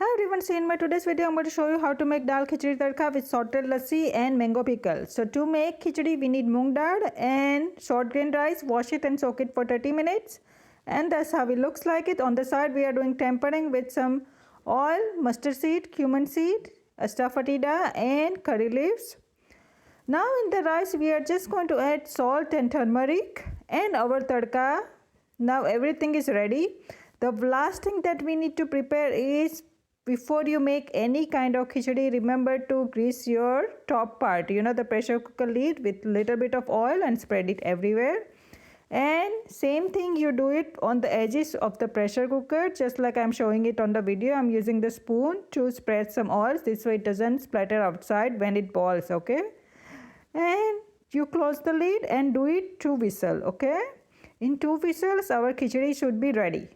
Hi everyone, so in my today's video I'm going to show you how to make dal khichdi tadka with salted lassi and mango pickle. So to make khichdi we need moong dal and short grain rice. Wash it and soak it for 30 minutes. And that's how it looks like it. On the side we are doing tempering with some oil, mustard seed, cumin seed, asafoetida and curry leaves. Now in the rice we are just going to add salt and turmeric and our tadka. Now everything is ready. The last thing that we need to prepare is, before you make any kind of khichdi, remember to grease your top part, the pressure cooker lid, with little bit of oil and spread it everywhere. And same thing you do it on the edges of the pressure cooker, just like I'm showing it on the video. I'm using the spoon to spread some oil, this way it doesn't splatter outside when it boils, okay? And you close the lid and do it 2 whistles, okay? In 2 whistles our khichdi should be ready.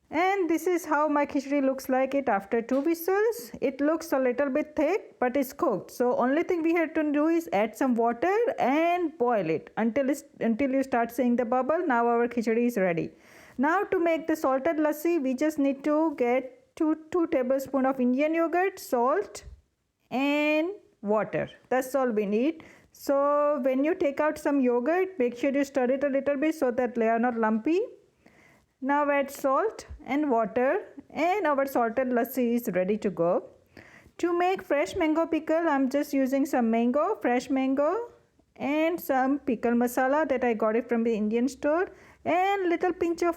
And this is how my khichdi looks like it after 2 whistles. It looks a little bit thick, but it's cooked. So only thing we have to do is add some water and boil it until you start seeing the bubble. Now our khichdi is ready. Now to make the salted lassi, we just need to get 2 tablespoons of Indian yogurt, salt and water. That's all we need. So when you take out some yogurt, make sure you stir it a little bit so that they are not lumpy. Now add salt and water and our salted lassi is ready to go. To make fresh mango pickle, I'm just using some fresh mango and some pickle masala that I got it from the Indian store and little pinch of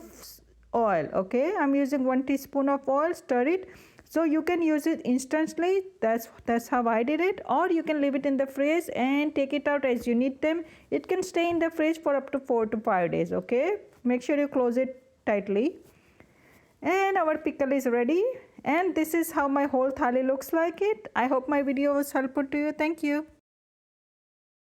oil, okay? I'm using 1 teaspoon of oil, stir it. So you can use it instantly, that's how I did it, or you can leave it in the fridge and take it out as you need them. It can stay in the fridge for up to 4 to 5 days, okay? Make sure you close it tightly. And our pickle is ready, and this is how my whole thali looks like it. I hope my video was helpful to you. Thank you.